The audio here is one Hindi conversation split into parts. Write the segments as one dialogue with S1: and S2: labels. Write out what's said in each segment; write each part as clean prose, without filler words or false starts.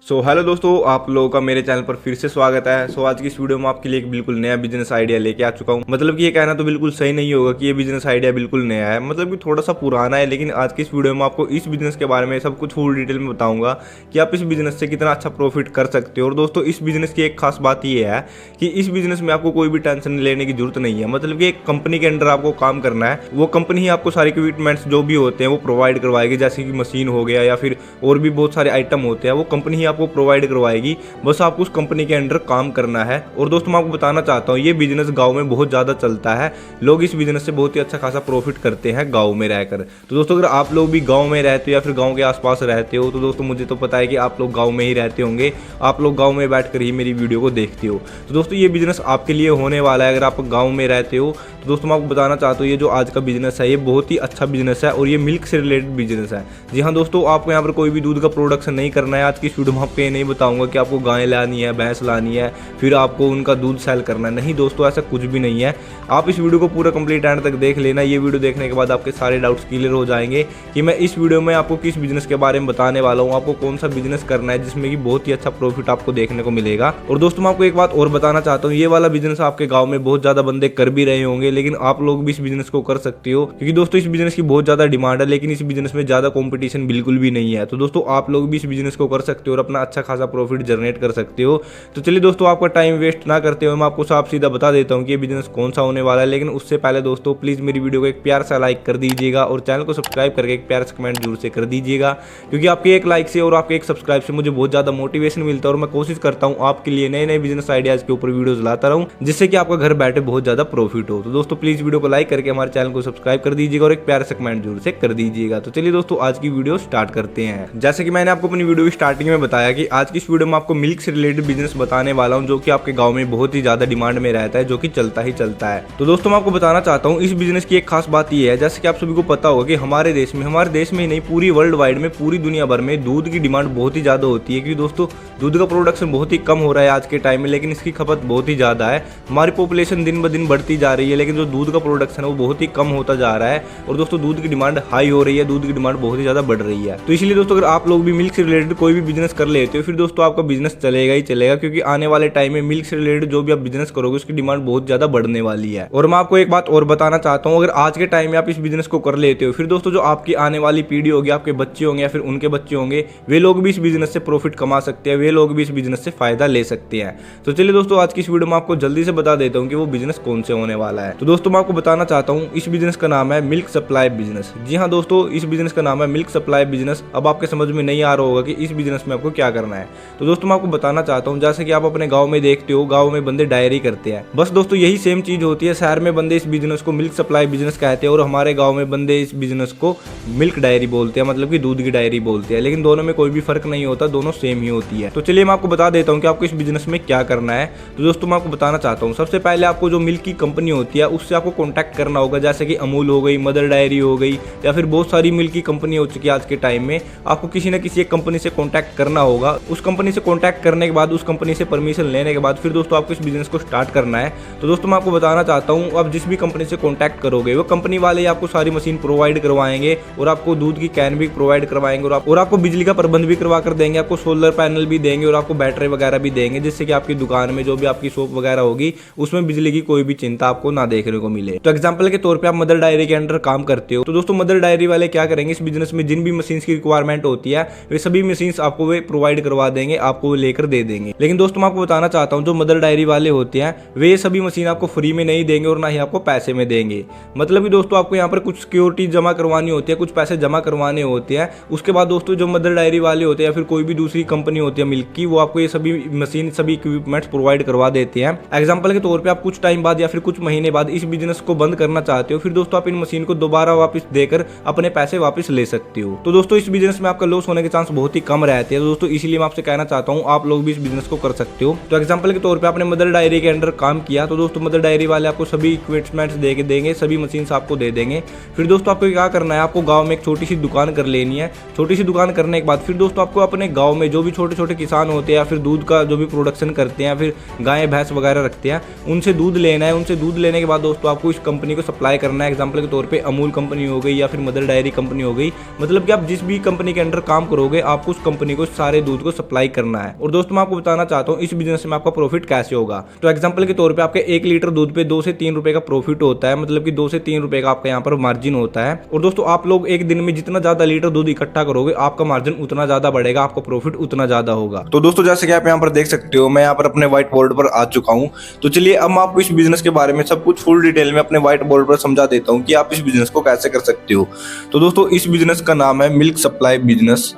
S1: हेलो दोस्तों, आप लोगों का मेरे चैनल पर फिर से स्वागत है। आज की इस वीडियो में आपके लिए एक बिल्कुल नया बिजनेस आइडिया लेके आ चुका हूँ। मतलब कि ये कहना तो बिल्कुल सही नहीं होगा कि ये बिजनेस आइडिया बिल्कुल नया है, मतलब कि थोड़ा सा पुराना है। लेकिन आज की इस वीडियो में आपको इस बिजनेस के बारे में सब कुछ फुल डिटेल में बताऊंगा कि आप इस बिजनेस से कितना अच्छा प्रॉफिट कर सकते हो। और दोस्तों, इस बिजनेस की एक खास बात ये है कि इस बिजनेस में आपको कोई भी टेंशन लेने की जरूरत नहीं है। मतलब कि एक कंपनी के अंडर आपको काम करना है, वो कंपनी ही आपको सारे इक्विपमेंट्स जो भी होते हैं वो प्रोवाइड करवाएगी। जैसे कि मशीन हो गया या फिर और भी बहुत सारे आइटम होते हैं, वो कंपनी ही आपको प्रोवाइड करवाएगी। बस आपको उस कंपनी के अंडर काम करना है। और दोस्तों, मैं आपको बताना चाहता हूँ, ये बिजनेस गांव में बहुत ज्यादा चलता है। लोग इस बिजनेस से बहुत ही अच्छा खासा प्रॉफिट करते हैं गांव में रहकर। तो दोस्तों, अगर आप लोग भी गांव में रहते हो या फिर गांव के आसपास रहते हो, तो दोस्तों मुझे तो पता है कि आप लोग गांव में ही रहते होंगे। आप लोग गांव में बैठकर ही मेरी वीडियो को देखते हो। तो दोस्तों, ये बिजनेस आपके लिए होने वाला है। अगर आप गाँव में रहते हो तो दोस्तों, मैं आपको बताना चाहता हूँ, ये जो आज का बिजनेस है ये बहुत ही अच्छा बिजनेस है और ये मिल्क से रिलेटेड बिजनेस है। जी हाँ दोस्तों, आपको यहाँ पर कोई भी दूध का प्रोडक्शन नहीं करना है। आज की वीडियो में आपको ये नहीं बताऊंगा कि आपको गाय लानी है, भैंस लानी है, फिर आपको उनका दूध सेल करना है। नहीं दोस्तों, ऐसा कुछ भी नहीं है। आप इस वीडियो को पूरा कंप्लीट एंड तक देख लेना। ये वीडियो देखने के बाद आपके सारे डाउट्स क्लियर हो जाएंगे कि मैं इस वीडियो में आपको किस बिजनेस के बारे में बताने वाला हूँ, आपको कौन सा बिजनेस करना है जिसमें कि बहुत ही अच्छा प्रॉफिट आपको देखने को मिलेगा। और दोस्तों, मैं आपको एक बात और बताना चाहता हूँ, ये वाला बिजनेस आपके गाँव में बहुत ज्यादा बंदे कर भी रहे होंगे, लेकिन आप लोग भी इस बिजनेस को कर सकते हो। क्योंकि दोस्तों, इस बिजनेस की बहुत ज्यादा डिमांड है, लेकिन इस बिजनेस में ज्यादा कंपटीशन बिल्कुल भी नहीं है। तो दोस्तों, आप लोग भी इस बिजनेस को कर सकते हो और अपना अच्छा खासा प्रॉफिट जनरेट कर सकते हो। तो चलिए दोस्तों, आपका टाइम वेस्ट ना करते हुए मैं आपको साफ सीधा बता देता हूँ कि ये बिजनेस कौन सा होने वाला है। लेकिन उससे पहले दोस्तों, प्लीज मेरी वीडियो को एक प्यार सा लाइक कर दीजिएगा और चैनल को सब्सक्राइब करके एक प्यार से कमेंट जरूर से कर दीजिएगा। क्योंकि आपके एक लाइक से और आपके एक सब्सक्राइब से मुझे बहुत ज्यादा मोटिवेशन मिलता है और मैं कोशिश करता हूँ आपके लिए नए नए बिजनेस आइडियाज के ऊपर वीडियोज लाता रहूँ, जिससे कि आपका घर बैठे बहुत ज्यादा प्रॉफिट हो। तो दोस्तों, प्लीज वीडियो को लाइक करके हमारे चैनल को सब्सक्राइब कर दीजिएगा और एक प्यार से कमेंट जरूर से कर दीजिएगा। तो चलिए दोस्तों, आज की वीडियो स्टार्ट करते हैं। जैसे कि मैंने आपको अपनी वीडियो की स्टार्टिंग में बताया कि आज की इस वीडियो में आपको मिल्क से रिलेटेड बिजनेस बताने वाला हूं, जो कि आपके गांव में बहुत ही ज्यादा डिमांड में रहता है, जो कि चलता ही चलता है। तो दोस्तों, मैं आपको बताना चाहता हूं, इस बिजनेस की एक खास बात यह है, जैसे कि आप सभी को पता होगा कि हमारे देश में ही नहीं, पूरी वर्ल्ड वाइड में, पूरी दुनिया भर में दूध की डिमांड बहुत ही ज्यादा होती है। क्योंकि दोस्तों, दूध का प्रोडक्शन बहुत ही कम हो रहा है आज के टाइम में, लेकिन इसकी खपत बहुत ही ज्यादा है। हमारी पॉपुलेशन दिन ब दिन बढ़ती जा रही है, लेकिन जो दूध का प्रोडक्शन है वो बहुत ही कम होता जा रहा है। और दोस्तों, दूध की डिमांड हाई हो रही है, दूध की डिमांड बहुत ही ज्यादा बढ़ रही है। तो इसलिए दोस्तों, अगर आप लोग भी मिल्क से रिलेटेड कोई भी बिजनेस कर लेते हो, फिर दोस्तों आपका बिजनेस चलेगा ही चलेगा। क्योंकि आने वाले टाइम में मिल्क से रिलेटेड जो भी आप बिजनेस करोगे उसकी डिमांड बहुत ज्यादा बढ़ने वाली है। और मैं आपको एक बात और बताना चाहता हूँ, अगर आज के टाइम में आप इस बिजनेस को कर लेते हो, फिर दोस्तों जो आपकी आने वाली पीढ़ी होगी, आपके बच्चे होंगे या फिर उनके बच्चे होंगे, वे लोग भी इस बिजनेस से प्रॉफिट कमा सकते हैं, वे लोग भी इस बिजनेस से फायदा ले सकते हैं। तो चलिए दोस्तों, आज की इस वीडियो में आपको जल्दी से बता देता हूँ कि वो बिजनेस कौन से होने वाला है। तो दोस्तों, मैं आपको बताना चाहता हूँ, इस बिजनेस का नाम है मिल्क सप्लाई बिजनेस। जी हाँ दोस्तों, इस बिजनेस का नाम है मिल्क सप्लाई बिजनेस। अब आपके समझ में नहीं आ रहा होगा कि इस बिजनेस में आपको क्या करना है। तो दोस्तों, मैं आपको बताना चाहता हूँ, जैसे कि आप अपने गाँव में देखते हो, गाँव में बंदे डायरी करते हैं। बस दोस्तों, यही सेम चीज होती है। शहर में बंदे इस बिजनेस को मिल्क सप्लाई बिजनेस कहते हैं और हमारे गाँव में बंदे इस बिजनेस को मिल्क डायरी बोलते हैं, मतलब कि दूध की डायरी बोलते हैं। लेकिन दोनों में कोई भी फर्क नहीं होता, दोनों सेम ही होती है। तो चलिए मैं आपको बता देता हूँ कि आपको इस बिजनेस में क्या करना है। तो दोस्तों, मैं आपको बताना चाहता हूँ, सबसे पहले आपको जो मिल्क की कंपनी होती है उससे आपको कॉन्टैक्ट करना होगा। जैसे कि अमूल हो गई, मदर डायरी हो गई, या फिर बहुत सारी मिल्क की कंपनी हो चुकी है आज के टाइम में। आपको किसी न किसी एक कंपनी से कॉन्टैक्ट करना होगा। उस कंपनी से कॉन्टैक्ट करने के बाद, उस कंपनी से परमिशन लेने के बाद फिर दोस्तों आपको इस बिजनेस को स्टार्ट करना है। तो दोस्तों, मैं आपको बताना चाहता हूँ, आप जिस भी कंपनी से कॉन्टैक्ट करोगे, वो कंपनी वाले आपको सारी मशीन प्रोवाइड करवाएंगे और आपको दूध की कैन भी प्रोवाइड करवाएंगे और आपको बिजली का प्रबंध भी करवा कर देंगे। आपको सोलर पैनल भी देंगे और आपको बैटरी वगैरह भी देंगे, जिससे कि आपकी दुकान में जो भी आपकी शॉप वगैरह होगी उसमें बिजली की कोई भी चिंता आपको ना देखने को मिले। तो एग्जांपल के तौर पे आप मदर डायरी के अंडर काम करते हो, तो दोस्तों मदर डायरी वाले क्या करेंगे, इस बिजनेस में जिन भी मशीन की रिक्वायरमेंट होती है वे सभी मशीन आपको वे प्रोवाइड करवा देंगे, आपको लेकर दे देंगे। लेकिन दोस्तों, मैं आपको बताना चाहता हूँ, जो मदर डायरी वाले होते हैं वे सभी मशीन आपको फ्री में नहीं देंगे और ना ही आपको पैसे में देंगे। मतलब कि दोस्तों, आपको यहाँ पर कुछ सिक्योरिटी जमा करवानी होती है, कुछ पैसे जमा करवाने होते हैं। उसके बाद दोस्तों, जो मदर डायरी वाले होते हैं या फिर कोई भी दूसरी कंपनी होती है मिल्क की, वो आपको ये सभी मशीन, सभी इक्विपमेंट्स प्रोवाइड करवा देते हैं। एग्जाम्पल के तौर पर आप कुछ टाइम बाद या फिर कुछ महीने बाद इस बिजनेस को बंद करना चाहते हो, फिर दोस्तों आप इन मशीन को दोबारा वापस देकर अपने पैसे वापस ले सकते हो। तो दोस्तों, इस बिजनेस में आपका लॉस होने के चांस बहुत ही कम रहते हैं। तो दोस्तों, इसलिए मैं आपसे कहना चाहता हूं, आप लोग भी इस बिजनेस को कर सकते हो। तो एग्जांपल के तौर पे आपने मदर डायरी के अंडर काम किया, तो दोस्तों मदर डायरी वाले आपको सभी इक्विपमेंट्स दे के देंगे, सभी मशीन्स आपको दे देंगे। फिर दोस्तों, आपको क्या करना है, आपको गाँव में एक छोटी सी दुकान कर लेनी है। छोटी सी दुकान करने के बाद फिर दोस्तों आपको अपने गाँव में जो भी छोटे छोटे किसान होते हैं या फिर दूध का जो भी प्रोडक्शन करते हैं, फिर गाय भैंस वगैरह रखते हैं, उनसे दूध लेना है। उनसे दूध लेने के बाद दोस्तों आपको इस कंपनी को सप्लाई करना है। एग्जांपल के तौर पे अमूल कंपनी हो गई या फिर मदर डायरी कंपनी हो गई। मतलब कि आप जिस भी कंपनी के अंडर काम करोगे, आपको उस कंपनी को सारे सारे दूध को सप्लाई करना है। और दोस्तों मैं आपको बताना चाहता हूँ इस बिजनेस में आपका प्रॉफिट कैसे होगा। तो एग्जांपल के तौर पे आपके 1 लीटर दूध पे 2 से 3 रुपए का प्रॉफिट होता है, मतलब कि 2 से 3 रुपए का आपका यहाँ पर मार्जिन होता है। और दोस्तों आप लोग एक दिन में जितना ज्यादा लीटर दूध इकट्ठा करोगे आपका मार्जिन उतना ज्यादा बढ़ेगा, आपका प्रॉफिट उतना ज्यादा होगा। तो दोस्तों जैसे कि आप यहाँ पर देख सकते हो मैं यहाँ पर अपने व्हाइट बोर्ड पर आ चुका हूँ। तो चलिए अब मैं आपको इस बिजनेस के बारे में सब कुछ फुल डिटेल में अपने व्हाइट बोर्ड पर समझा देता हूँ कि आप इस बिजनेस को कैसे कर सकते हो। तो दोस्तों इस बिजनेस का नाम है मिल्क सप्लाई बिजनेस।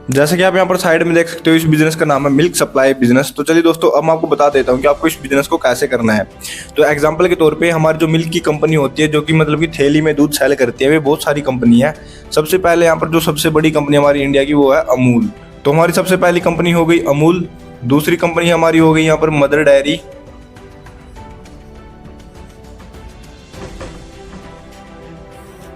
S1: जैसे कि आप यहाँ पर साइड में देख सकते हो इस बिजनेस का नाम है मिल्क सप्लाई बिजनेस। तो चलिए दोस्तों अब मैं आपको बता देता हूँ कि आपको इस बिजनेस को कैसे करना है। तो एग्जांपल के तौर पे हमारी जो मिल्क की कंपनी होती है जो कि मतलब कि थैली में दूध सेल करती है, वे बहुत सारी कंपनी है। सबसे पहले यहाँ पर जो सबसे बड़ी कंपनी हमारी इंडिया की वो है अमूल। तो हमारी सबसे पहली कंपनी हो गई अमूल। दूसरी कंपनी हमारी हो गई यहाँ पर मदर डेयरी।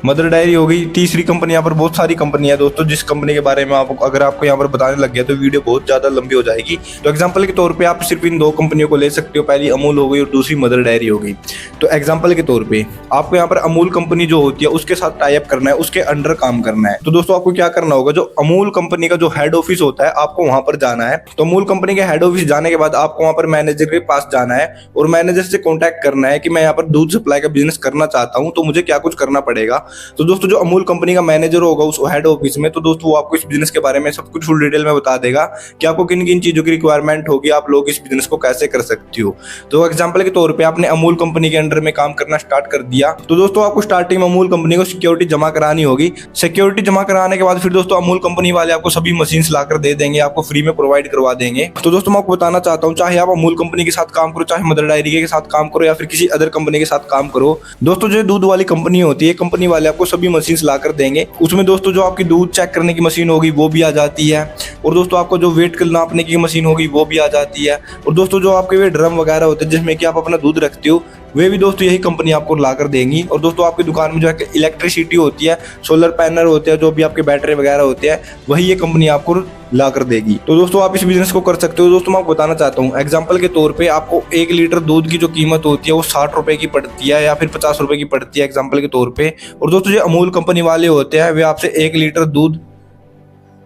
S1: मदर डायरी हो गई। तीसरी कंपनी, यहाँ पर बहुत सारी कंपनी है दोस्तों जिस कंपनी के बारे में अगर आपको यहाँ पर बताने लग गया तो वीडियो बहुत ज्यादा लंबी हो जाएगी। तो एग्जांपल के तौर पे आप सिर्फ इन 2 कंपनियों को ले सकते हो, पहली अमूल हो गई और दूसरी मदर डायरी हो गई। तो एग्जांपल के तौर पे आपको यहाँ पर अमूल कंपनी जो होती है उसके साथ टाई अप करना है, उसके अंडर काम करना है। तो दोस्तों आपको क्या करना होगा, जो अमूल कंपनी का जो हेड ऑफिस होता है आपको वहां पर जाना है। तो अमूल कंपनी के हेड ऑफिस जाने के बाद आपको वहां पर मैनेजर के पास जाना है और मैनेजर से कॉन्टैक्ट करना है कि मैं यहाँ पर दूध सप्लाई का बिजनेस करना चाहता हूँ, तो मुझे क्या कुछ करना पड़ेगा। तो दोस्तों जो अमूल कंपनी का मैनेजर होगा उस हेड ऑफिस में, तो दोस्तों वो आपको इस बिजनेस के बारे में सब कुछ फुल डिटेल में बता देगा कि आपको किन किन चीजों की रिक्वायरमेंट होगी, आप लोग इस बिजनेस को कैसे कर सकती हो। तो एग्जांपल के तौर पे आपने अमूल कंपनी के अंडर में काम करना स्टार्ट कर दिया, तो दोस्तों आपको स्टार्टिंग में अमूल कंपनी को सिक्योरिटी जमा करानी होगी। सिक्योरिटी जमा कराने के बाद फिर दोस्तों अमूल कंपनी वाले आपको सभी मशीन लाकर दे देंगे, आपको फ्री में प्रोवाइड करवा देंगे। तो दोस्तों मैं आपको बताना चाहता हूँ चाहे आप अमूल कंपनी के साथ काम करो, चाहे मदर डायरी के साथ काम करो या फिर किसी अदर कंपनी के साथ काम करो, दोस्तों जो दूध वाली कंपनी होती है कंपनी वाले आपको सभी मशीन लाकर देंगे। उसमें दोस्तों जो आपकी दूध चेक करने की मशीन होगी वो भी आ जाती है, और दोस्तों आपको जो वेट नापने की मशीन होगी वो भी आ जाती है, और दोस्तों जो आपके वे ड्रम वगैरह होते हैं जिसमें कि आप अपना दूध रखते हो वे भी दोस्तों यही कंपनी आपको लाकर देंगी। और दोस्तों आपकी दुकान में जो है इलेक्ट्रिसिटी होती है, सोलर पैनल होते हैं, जो भी आपके बैटरी वगैरह होते हैं वही ये कंपनी आपको ला कर देगी। तो दोस्तों आप इस बिजनेस को कर सकते हो। दोस्तों मैं आपको बताना चाहता हूँ एग्जांपल के तौर पे आपको 1 लीटर दूध की जो कीमत होती है वो 60 रुपए की पड़ती है या फिर 50 रुपए की पड़ती है एग्जांपल के तौर पे। और दोस्तों जो अमूल कंपनी वाले होते हैं वे आपसे 1 लीटर दूध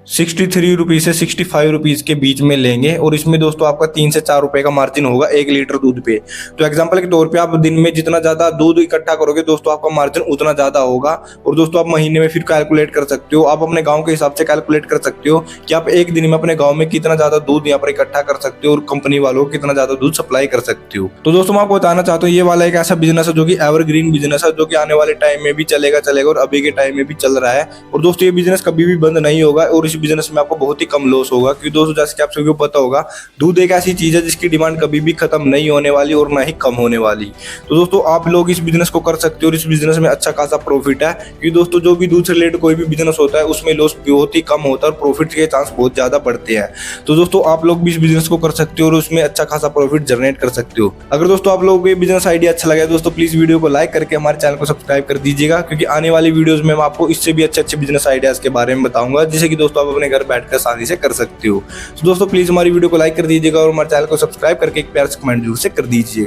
S1: 63 रुपीज से 65 रुपीज के बीच में लेंगे, और इसमें दोस्तों आपका 3 से 4 रुपए का मार्जिन होगा 1 लीटर दूध पे। तो एग्जांपल के तौर पे आप दिन में जितना ज्यादा दूध इकट्ठा करोगे दोस्तों आपका मार्जिन उतना ज्यादा होगा। और दोस्तों आप महीने में फिर कैलकुलेट कर सकते हो, आप अपने गांव के हिसाब से कैलकुलेट कर सकते हो कि आप एक दिन में अपने गाँव में कितना ज्यादा दूध यहाँ पर इकट्ठा कर सकते हो और कंपनी वालों को कितना ज्यादा दूध सप्लाई कर सकते हो। तो दोस्तों मैं आपको बताना चाहता हूँ ये वाला एक ऐसा बिजनेस है जो कि एवरग्रीन बिजनेस है, जो कि आने वाले टाइम में भी चलेगा और अभी के टाइम में भी चल रहा है। और दोस्तों ये बिजनेस कभी भी बंद नहीं होगा और इस बिजनेस में आपको बहुत ही कम लॉस होगा, क्योंकि दोस्तों जैसे कि आप सभी को पता होगा दूध एक ऐसी चीज है जिसकी डिमांड कभी भी खत्म नहीं होने वाली और ना ही कम होने वाली। तो दोस्तों आप लोग इस बिजनेस को कर सकते हो और इस बिजनेस में अच्छा खासा प्रॉफिट है, क्योंकि दोस्तों जो भी दूध से रिलेटेड कोई भी बिजनेस होता है उसमें लॉस बहुत ही कम होता है और प्रॉफिट के चांस बहुत ज्यादा बढ़ते हैं। तो दोस्तों आप लोग भी इस बिजनेस को कर सकते हो और उसमें अच्छा खासा प्रॉफिट जनरेट कर सकते हो। अगर दोस्तों आप लोगों को ये बिजनेस आइडिया अच्छा लगा दोस्तों प्लीज वीडियो को लाइक करके हमारे चैनल को सब्सक्राइब कर दीजिएगा, क्योंकि आने वाली वीडियोस में मैं आपको इससे भी अच्छे बिजनेस आइडियाज के बारे में बताऊंगा जिसे कि दोस्तों आप अपने घर बैठकर आसानी से कर सकते हो। तो दोस्तों प्लीज हमारी वीडियो को लाइक कर दीजिएगा और हमारे चैनल को सब्सक्राइब करके एक प्यार से कमेंट जरूर से कर दीजिएगा।